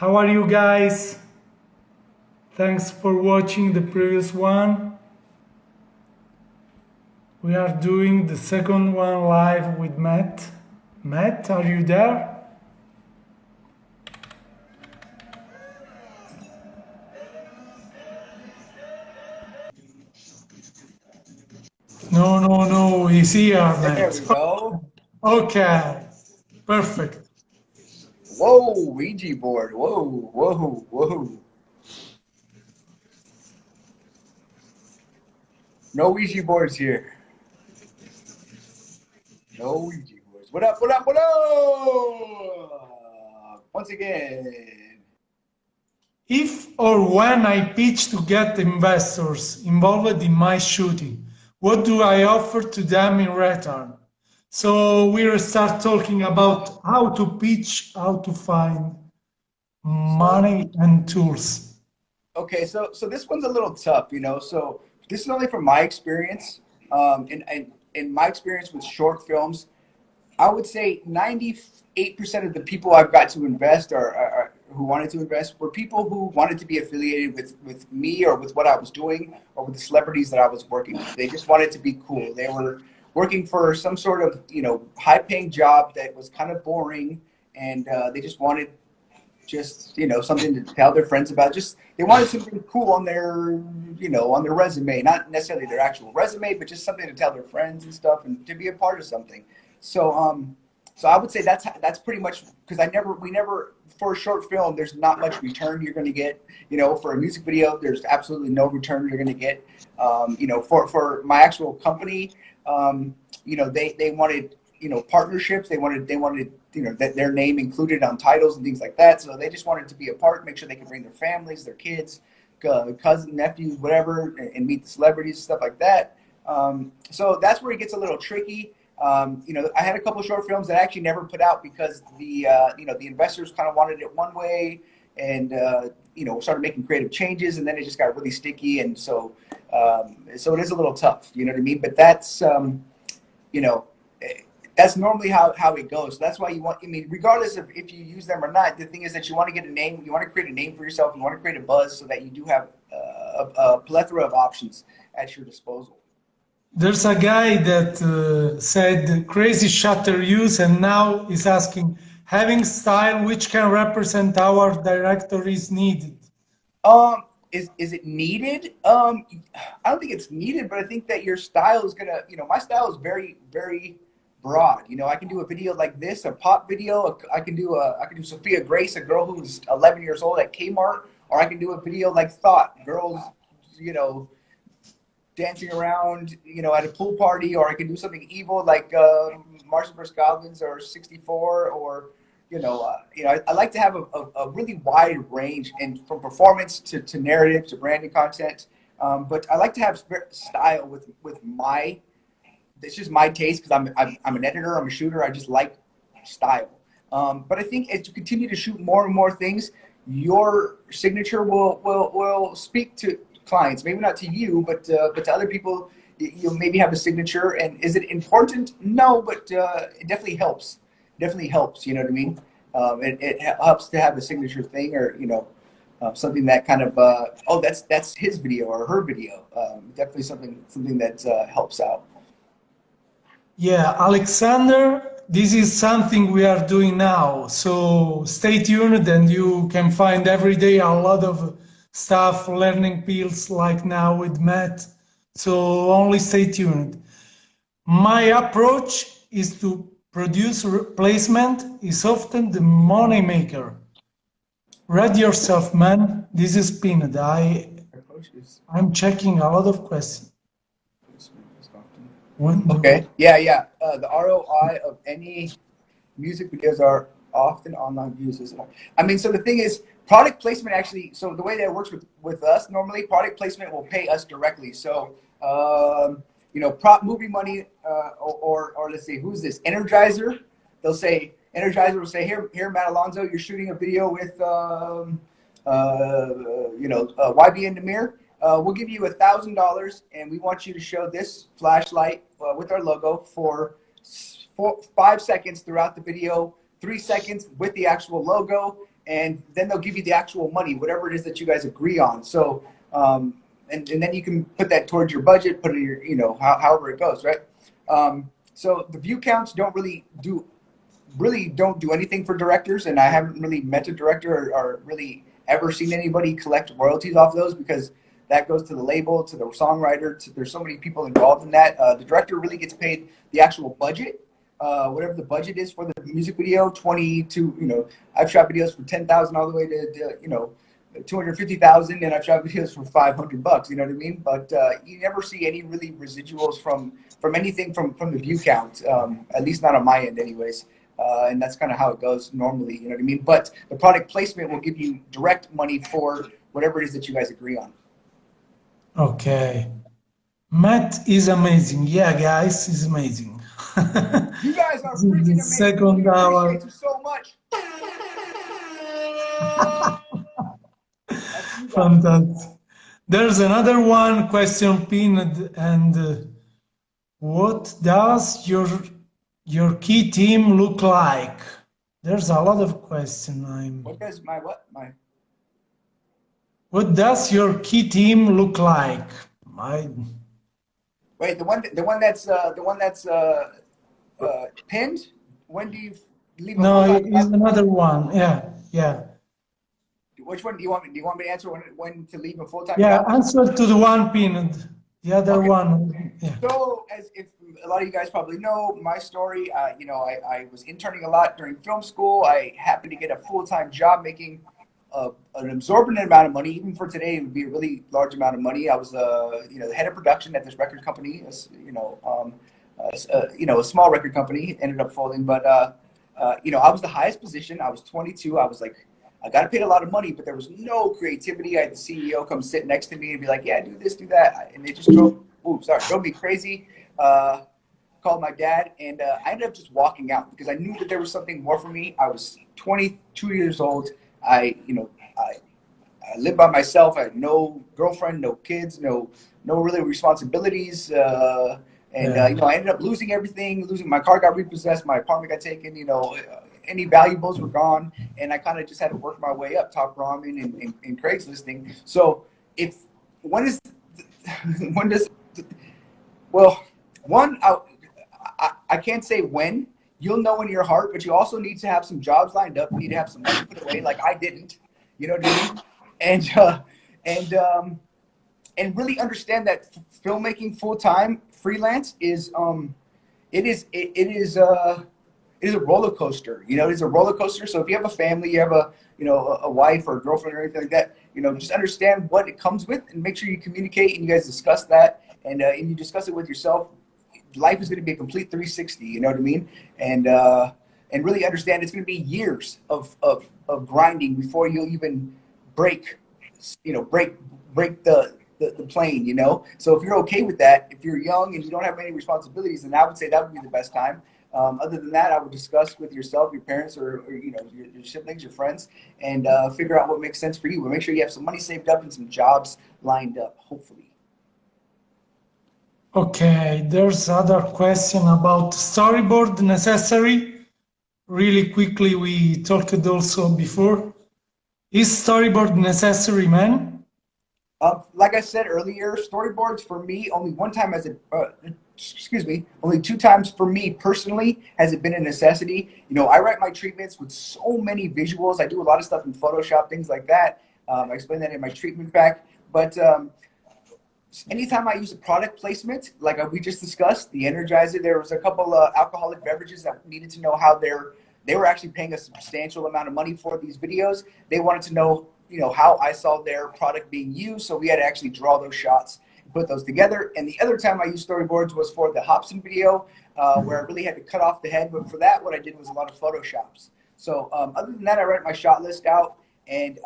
How are you guys? Thanks for watching the previous one. We are doing the second one live with Matt. Matt, are you there? No, he's here, There Matt. we go. Okay, perfect. Whoa, Ouija board. Whoa, whoa, whoa. No Ouija boards here. No Ouija boards. What up, what up, what up? Once again. If or when I pitch to get investors involved in my shooting, what do I offer to them in return? So we'll start talking about how to pitch, how to find So, money and tools. okay, so this one's a little tough. So this is only from my experience. In my experience with short films, I would say 98% of the people I've got to invest or who wanted to invest were people who wanted to be affiliated with me or with what I was doing or with the celebrities that I was working with. They just wanted to be cool. They were working for some sort of, high paying job that was kind of boring, and they just wanted something to tell their friends about. Just they wanted something cool on their resume, not necessarily their actual resume, but just something to tell their friends and stuff, and to be a part of something. So I would say that's pretty much because we never for a short film. There's not much return you're going to get. For a music video, there's absolutely no return you're going to get. For my actual company, they wanted partnerships. They wanted that their name included on titles and things like that. So they just wanted to be a part, make sure they could bring their families, their kids, cousins, nephews, whatever, and meet the celebrities, stuff like that. So that's where it gets a little tricky. I had a couple of short films that I actually never put out because the investors kind of wanted it one way, and started making creative changes, and then it just got really sticky, and so it is a little tough. You know what I mean? But you know, that's normally how it goes. So that's why regardless of if you use them or not, the thing is that you want to get a name, you want to create a name for yourself, you want to create a buzz so that you do have a plethora of options at your disposal. There's a guy that said crazy shutter use and now is asking, having style which can represent our director is needed. Um, is it needed? I don't think it's needed, but I think that your style is gonna, my style is very, very broad. I can do a video like this, a pop video. I can do Sophia Grace, a girl who's 11 years old at Kmart, or I can do a video like Thought, girls, you know, dancing around, at a pool party, or I can do something evil like Martian vs. Goblins or 64, or I like to have a really wide range, and from performance to narrative to branding content. But I like to have style with my. It's just my taste because I'm an editor, I'm a shooter. I just like style. But I think as you continue to shoot more and more things, your signature will speak to clients. Maybe not to you, but to other people. You'll maybe have a signature. And is it important? No, but it definitely helps. Definitely helps. You know what I mean? It helps to have a signature thing, or something that kind of that's his video or her video. Definitely something that helps out. Yeah, Alexander, this is something we are doing now. So stay tuned and you can find every day a lot of stuff, learning pills like now with Matt. So only stay tuned. My approach is to produce replacement is often the money maker. Read yourself, man. This is Pinned. Approaches. I'm checking a lot of questions. When do Okay. Yeah, yeah. The ROI of any music videos are often online views. So the thing is, product placement actually. So the way that it works with us normally, product placement will pay us directly. So prop movie money, or let's say who's this Energizer? They'll say Energizer will say here Matt Alonzo, you're shooting a video with YB and Namir. We'll give you $1,000, and we want you to show this flashlight with our logo for 5 seconds throughout the video, 3 seconds with the actual logo, and then they'll give you the actual money, whatever it is that you guys agree on. So, and then you can put that towards your budget, put it in your, you know, however it goes, right? So the view counts don't do anything for directors, and I haven't really met a director or really ever seen anybody collect royalties off those, because that goes to the label, to the songwriter, there's so many people involved in that. The director really gets paid the actual budget, whatever the budget is for the music video, 20 to, you know, I've shot videos for 10,000 all the way to you know, 250,000, and I've shot videos for $500, you know what I mean? But you never see any really residuals from anything from the view count, at least not on my end anyways. And that's kind of how it goes normally, you know what I mean? But the product placement will give you direct money for whatever it is that you guys agree on. Okay. Matt is amazing. Yeah, guys, he's amazing. You guys are This is the freaking amazing. We second hour. appreciate you so much. Fantastic. There's another one question pinned, and what does your key team look like? There's a lot of questions. What does my what? My What does your key team look like? Wait, the one that's pinned. When do you leave? No, it's another one. Yeah, yeah. Which one do you want me? Do you want me to answer when to leave a full-time Yeah, job? answer to the one pinned. The other one. Yeah. So, as if a lot of you guys probably know my story, you know, I was interning a lot during film school. I happened to get a full-time job making an absorbent amount of money. Even for today, it would be a really large amount of money. I was, you know, the head of production at this record company. You know, a small record company, ended up folding. But you know, I was the highest position. I was 22. I was like, I got paid a lot of money, but there was no creativity. I had the CEO come sit next to me and be like, yeah, do this, do that. And they just drove me crazy. Called my dad, and I ended up just walking out because I knew that there was something more for me. I was 22 years old. I lived by myself. I had no girlfriend, no kids, no really responsibilities. You know, I ended up losing everything. My car got repossessed. My apartment got taken. You know, any valuables were gone, and I kind of just had to work my way up, top ramen and Craigslisting. So when does well, one, I can't say when. You'll know in your heart, but you also need to have some jobs lined up. You need to have some money put away, like I didn't. You know what I mean? And really understand that filmmaking full time freelance is it is a roller coaster. You know, it is a roller coaster. So if you have a family, you have a wife or a girlfriend or anything like that, you know, just understand what it comes with and make sure you communicate and you guys discuss that and you discuss it with yourself. Life is going to be a complete 360. You know what I mean? And really understand it's going to be years of grinding before you'll even break the plane, you know? So if you're okay with that, if you're young and you don't have any responsibilities, then I would say that would be the best time. Other than that, I would discuss with yourself, your parents, or you know, your siblings, your friends, and figure out what makes sense for you. But make sure you have some money saved up and some jobs lined up, hopefully. Okay, there's other question about storyboard necessary. Really quickly, we talked also before. Is storyboard necessary, man? Like I said earlier, storyboards for me only one time only two times for me personally has it been a necessity. You know, I write my treatments with so many visuals. I do a lot of stuff in Photoshop, things like that. I explain that in my treatment pack. But anytime I use a product placement, like we just discussed, the Energizer, there was a couple alcoholic beverages that needed to know how they were actually paying a substantial amount of money for these videos. They wanted to know, you know, how I saw their product being used. So we had to actually draw those shots and put those together. And the other time I used storyboards was for the Hobson video, where I really had to cut off the head. But for that, what I did was a lot of Photoshops. So other than that, I write my shot list out, and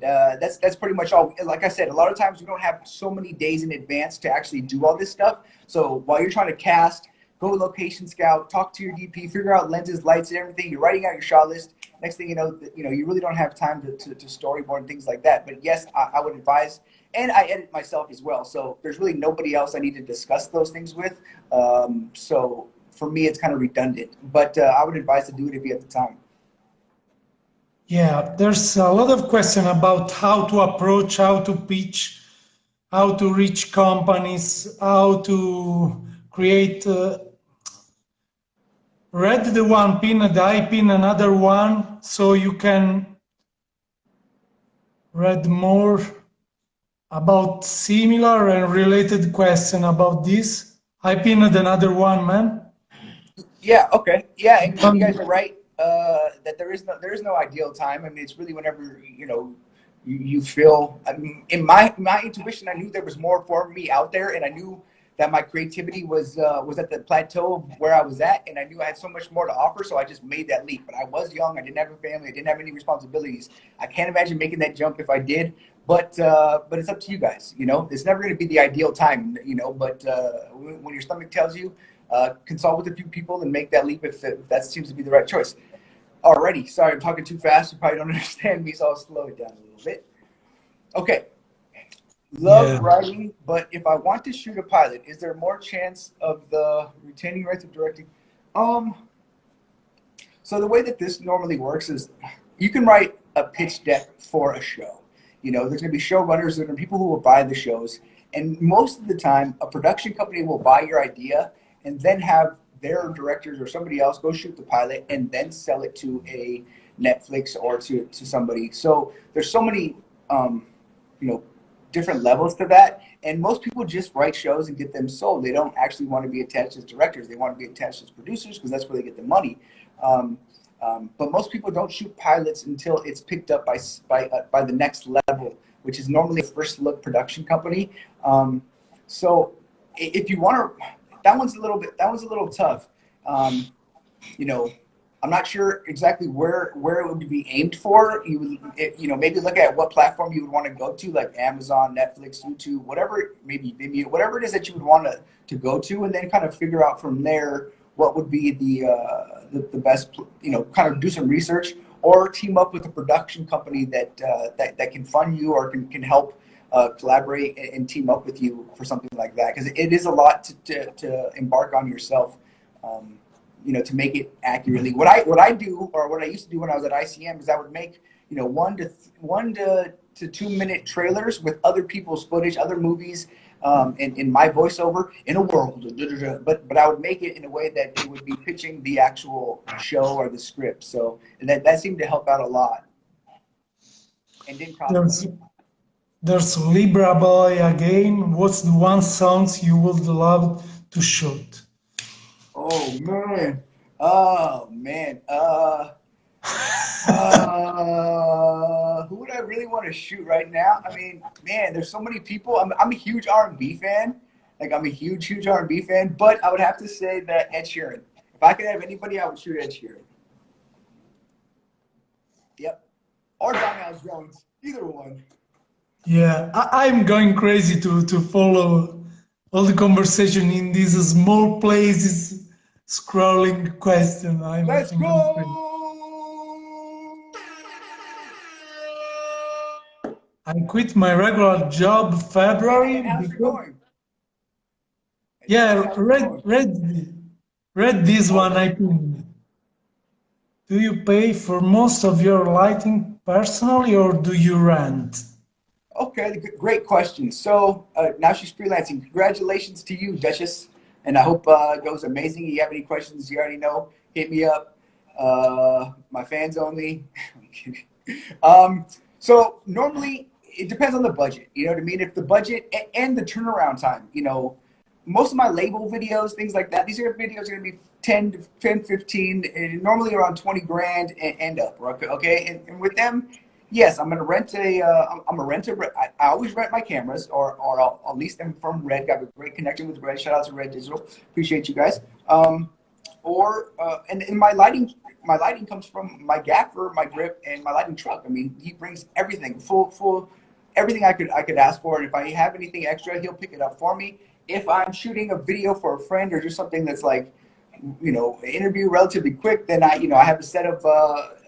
that's pretty much all. Like I said, a lot of times we don't have so many days in advance to actually do all this stuff. So while you're trying to cast, go location scout, talk to your DP, figure out lenses, lights, and everything. You're writing out your shot list. Next thing you know, you really don't have time to storyboard and things like that. But yes, I would advise, and I edit myself as well. So there's really nobody else I need to discuss those things with. So for me, it's kind of redundant. But I would advise to do it if you have the time. Yeah, there's a lot of question about how to approach, how to pitch, how to reach companies, how to create. Read the one pin and I pin another one, so you can read more about similar and related question about this. I pinned another one, man. Yeah. Okay. Yeah, and you guys are right that there is no ideal time. I mean, it's really whenever you feel. I mean, in my intuition, I knew there was more for me out there, and I knew that my creativity was at the plateau of where I was at, and I knew I had so much more to offer. So I just made that leap. But I was young. I didn't have a family. I didn't have any responsibilities. I can't imagine making that jump if I did. But it's up to you guys. It's never going to be the ideal time. But when your stomach tells you, consult with a few people and make that leap if that seems to be the right choice. Alrighty, sorry, I'm talking too fast. You probably don't understand me, so I'll slow it down a little bit. Okay, love Yeah. writing, but if I want to shoot a pilot, is there more chance of the retaining rights of directing? Um, so the way that this normally works is you can write a pitch deck for a show. There's going to be showrunners, there are people who will buy the shows, and most of the time, a production company will buy your idea and then have their directors or somebody else go shoot the pilot and then sell it to a Netflix or to somebody. So there's so many, you know, different levels to that. And most people just write shows and get them sold. They don't actually want to be attached as directors. They want to be attached as producers because that's where they get the money. Um, but most people don't shoot pilots until it's picked up by the next level, which is normally a first look production company. So if you want to, that one's a little tough. Um, you know, I'm not sure exactly where it would be aimed for. Maybe look at what platform you would want to go to, like Amazon, Netflix, YouTube, whatever, maybe Vimeo, whatever it is that you would want to go to, and then kind of figure out from there what would be the best. Kind of do some research or team up with a production company that can fund you or can help collaborate and team up with you for something like that, because it is a lot to embark on yourself. To make it accurately. What I do, or what I used to do when I was at ICM, is I would make 1 to 2 minute trailers with other people's footage, other movies, in my voiceover in a world. But I would make it in a way that it would be pitching the actual show or the script. So that seemed to help out a lot and didn't cost There's much. there's Libra Boy again. What's the one songs you would love to shoot? Oh man. Oh man. Who would I really want to shoot right now? I mean, man, there's so many people. I'm a huge R&B fan. Like, I'm a huge R&B fan, but I would have to say that Ed Sheeran. If I could have anybody, I would shoot Ed Sheeran. Yep. Or John Miles Jones. Either one. Yeah, I'm going crazy to follow all the conversation in these small places, scrolling question. Let's I'm going crazy. go! I quit my regular job February And how's it because going? And tell me yeah, how's it going. read this one Okay. I pinned. Do you pay for most of your lighting personally or do you rent? Okay, great question. So now she's freelancing. Congratulations to you, Duchess. And I hope it goes amazing. If you have any questions, you already know, hit me up. My fans only. I'm kidding. So normally it depends on the budget. You know what I mean? If the budget and the turnaround time, most of my label videos, things like that, these are videos are going to be 10, 15, and normally around 20 grand and up. Okay. And with them, yes, I'm gonna rent a. I'm gonna rent a. I always rent my cameras, or I'll lease them from Red. Got a great connection with Red. Shout out to Red Digital. Appreciate you guys. And my lighting comes from my gaffer, my grip, and my lighting truck. I mean, he brings everything, full, everything I could ask for. And if I have anything extra, he'll pick it up for me. If I'm shooting a video for a friend or just something that's like, interview relatively quick, then I have a set of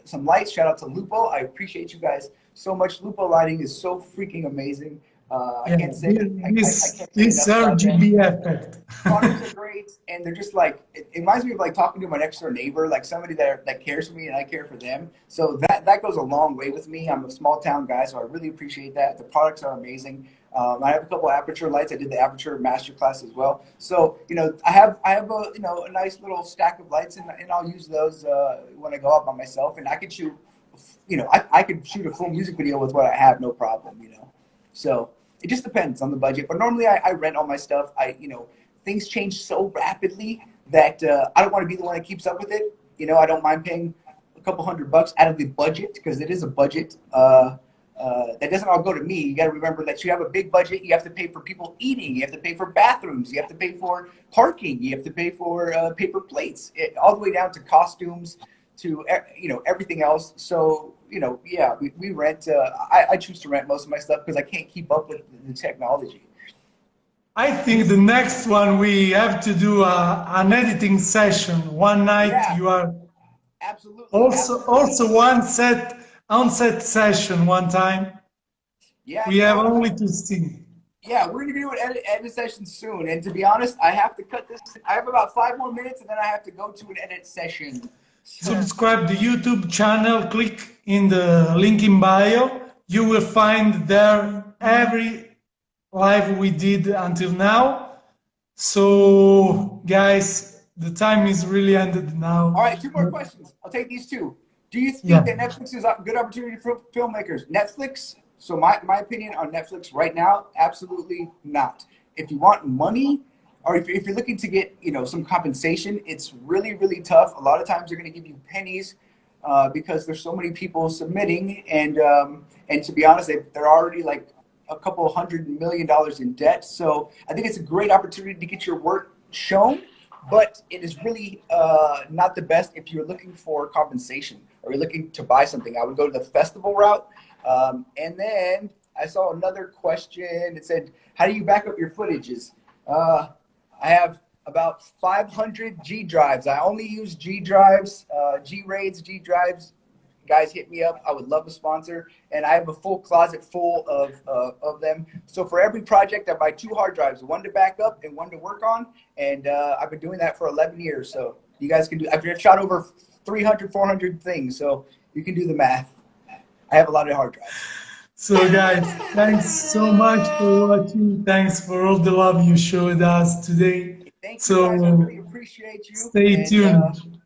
some lights. Shout out to Lupo. I appreciate you guys so much. Lupo lighting is so freaking amazing. I Yeah, can't say I this can't say this enough about them. RGB effect. Products are great, and they're just like it reminds me of like talking to my next door neighbor, like somebody that cares for me and I care for them. So that goes a long way with me. I'm a small town guy, so I really appreciate that. The products are amazing. I have a couple of aperture lights. I did the aperture master class as well. So I have a nice little stack of lights, and I'll use those when I go out by myself, and I can shoot. I could shoot a full music video with what I have, no problem. So it just depends on the budget. But normally I rent all my stuff. Things change so rapidly that I don't want to be the one that keeps up with it. I don't mind paying a couple $100 out of the budget because it is a budget. That doesn't all go to me. You got to remember that you have a big budget. You have to pay for people eating. You have to pay for bathrooms. You have to pay for parking. You have to pay for paper plates, all the way down to costumes, to everything else. So yeah, we rent. I choose to rent most of my stuff because I can't keep up with the technology. I think the next one we have to do an editing session. One night Yeah, you are absolutely, also absolutely. one on-set session one time. Yeah, We have only to see. yeah, we're gonna do an edit session soon. And to be honest, I have to cut this. I have about 5 more minutes, and then I have to go to an edit session. So, Subscribe the YouTube channel, click in the link in bio. You will find there every live we did until now. So, guys, the time is really ended now. all right, two more questions. I'll take these two. Do you think Yeah. that Netflix is a good opportunity for filmmakers? Netflix. So my opinion on Netflix right now, absolutely not. If you want money, or if you're looking to get some compensation, it's really really tough. A lot of times they're going to give you pennies because there's so many people submitting, and to be honest, they're already like a couple $100 million in debt. So I think it's a great opportunity to get your work shown, but it is really not the best if you're looking for compensation or you're looking to buy something. I would go to the festival route. And then I saw another question. It said, how do you back up your footages? I have about 500 G drives. I only use G drives, G RAIDs, G drives. Guys, hit me up. I would love a sponsor. And I have a full closet full of them. So for every project, I buy 2 hard drives, one to back up and one to work on. And I've been doing that for 11 years. So you guys can do, I've shot over 300, 400 things. So you can do the math. I have a lot of hard drives. So, guys, thanks so much for watching. Thanks for all the love you showed us today. Thank you guys. I really So, appreciate you. stay tuned.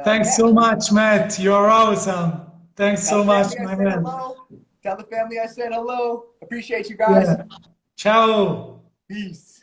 Thanks Yeah. so much, Matt. You're awesome. Thanks Tell so the much, family I my said man. hello. Tell the family I said hello. Appreciate you guys. Yeah. Ciao. Peace.